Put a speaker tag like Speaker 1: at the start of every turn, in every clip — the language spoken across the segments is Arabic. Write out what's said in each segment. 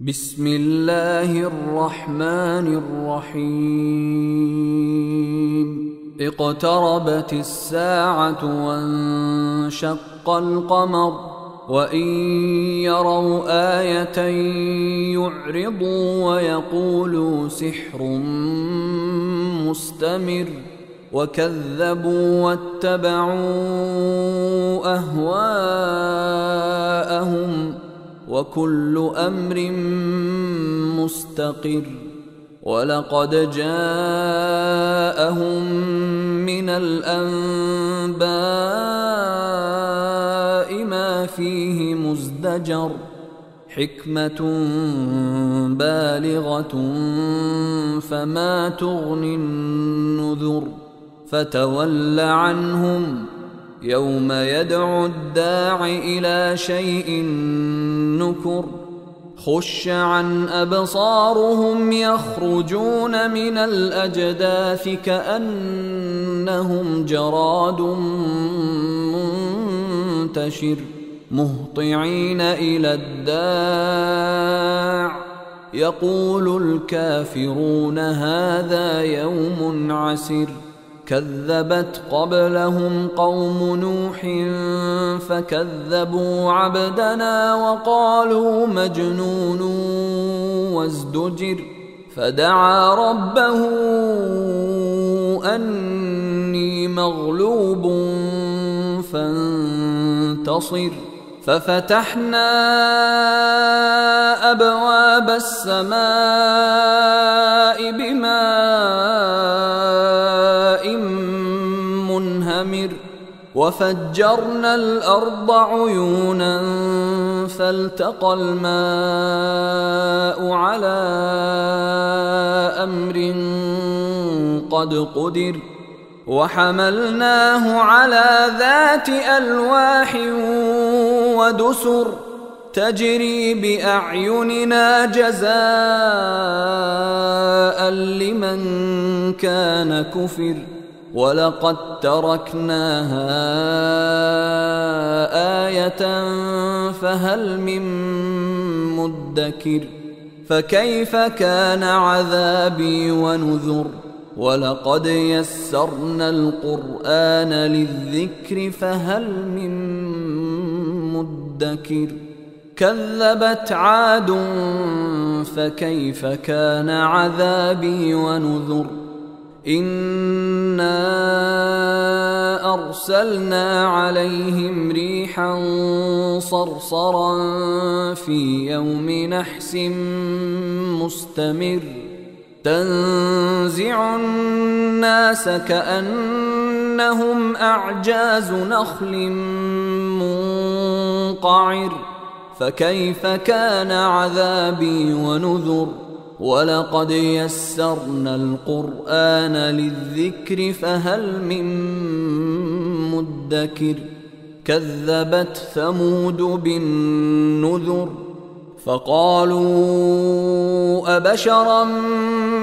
Speaker 1: بسم الله الرحمن الرحيم اقتربت الساعة وانشق القمر وإن يروا آية يعرضوا ويقولوا سحر مستمر وكذبوا واتبعوا أهواءهم وكل أمر مستقر ولقد جاءهم من الأنباء ما فيه مزدجر حكمة بالغة فما تغني النذر فتول عنهم يوم يدعو الداع إلى شيء نكر خش عن أبصارهم يخرجون من الأجداث كأنهم جراد منتشر مهطعين إلى الداع يقول الكافرون هذا يوم عسر كذبت قبلهم قوم نوح فكذبوا عبدنا وقالوا مجنون وازدجر فدعا ربه أني مغلوب فانتصر ففتحنا أبواب السماء بماء منهمر وفجرنا الأرض عيونا فالتقى الماء على أمر قد قدر وحملناه على ذات ألواح ودسر تجري بأعيننا جزاء لمن كان كفر ولقد تركناها آية فهل من مدكر فكيف كان عذابي ونذر ولقد يسرنا القرآن للذكر فهل من مدكر كذبت عاد فكيف كان عذابي ونذر إنا أرسلنا عليهم ريحا صرصرا في يوم نحس مستمر تنزع الناس كأنهم أعجاز نخل منقعر فكيف كان عذابي ونذر ولقد يسرنا القرآن للذكر فهل من مدكر كذبت ثمود بالنذر فقالوا أبشرا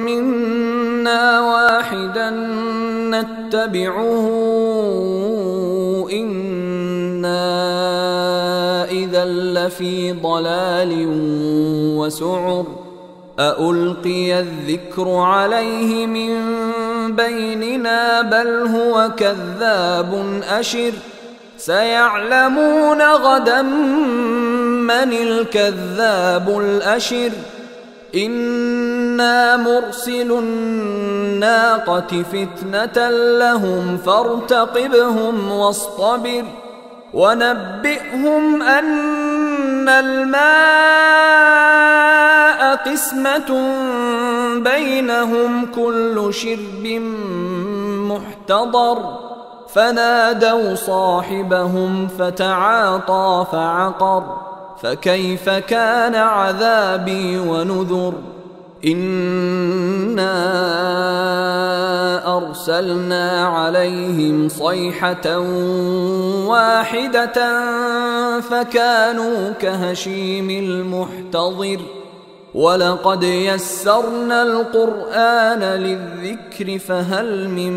Speaker 1: منا واحدا نتبعه إنا إذا لفي ضلال وسعر أألقي الذكر عليه من بيننا بل هو كذاب أشر سيعلمون غدا من الكذاب الأشر إنا مرسل الناقة فتنة لهم فارتقبهم واصطبر ونبئهم أن الماء قسمة بينهم كل شرب محتضر فنادوا صاحبهم فتعاطى فعقر فكيف كان عذابي ونذر إنا أرسلنا عليهم صيحة واحدة فكانوا كهشيم المحتضر ولقد يسرنا القرآن للذكر فهل من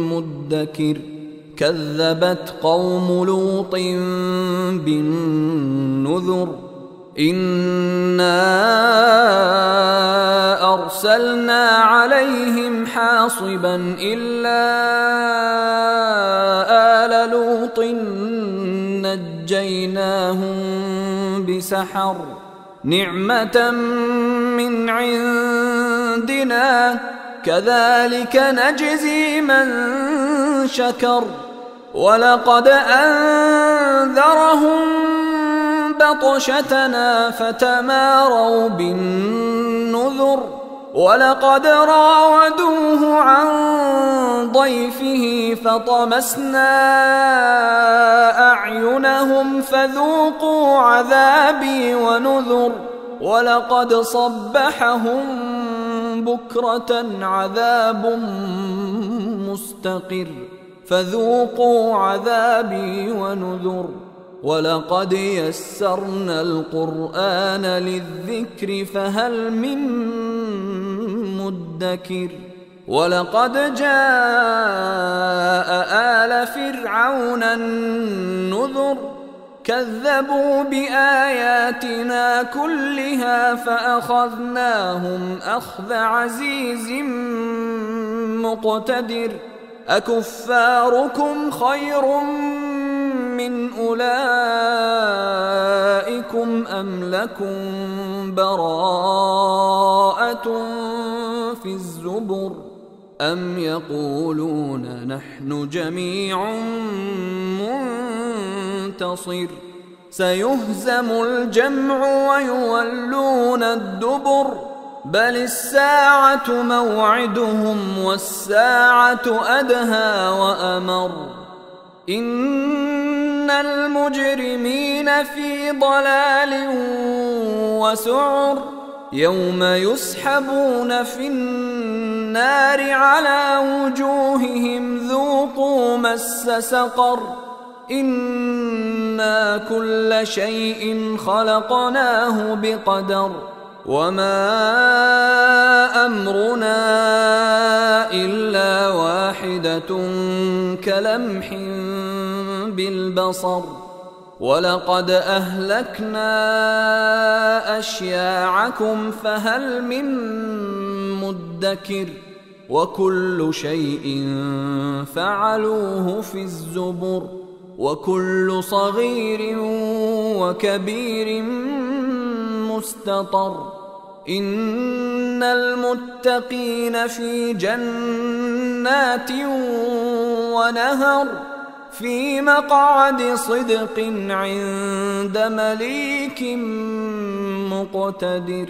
Speaker 1: مدكر كذبت قوم لوط بالنذر إنا أرسلنا عليهم حاصبا إلا آل لوط نجيناهم بسحر نعمة من عندنا كذلك نجزي من شكر ولقد أنذرهم بطشتنا فتماروا بالنذر ولقد راودوه عن ضيفه فطمسنا أعينهم فذوقوا عذابي ونذر ولقد صبحهم بكرة عذاب مستقر فذوقوا عذابي ونذر ولقد يسرنا القرآن للذكر فهل من مدكر ولقد جاء آل فرعون النذر كذبوا بآياتنا كلها فأخذناهم أخذ عزيز مقتدر أكفاركم خير من أولئكم أم لكم براءة في الزبر أم يقولون نحن جميع منتصر سيهزم الجمع ويولون الدبر بل الساعة موعدهم والساعة أدهى وأمر إن المجرمين في ضلال وسعر يوم يسحبون في النار على وجوههم ذوقوا مس سقر إنا كل شيء خلقناه بقدر وما أمرنا إلا واحدة كلمح بالبصر ولقد أهلكنا أشياعكم فهل من مدكر وكل شيء فعلوه في الزبر وكل صغير وكبير مستطر إن المتقين في جنات ونهر في مقعد صدق عند مليك مقتدر.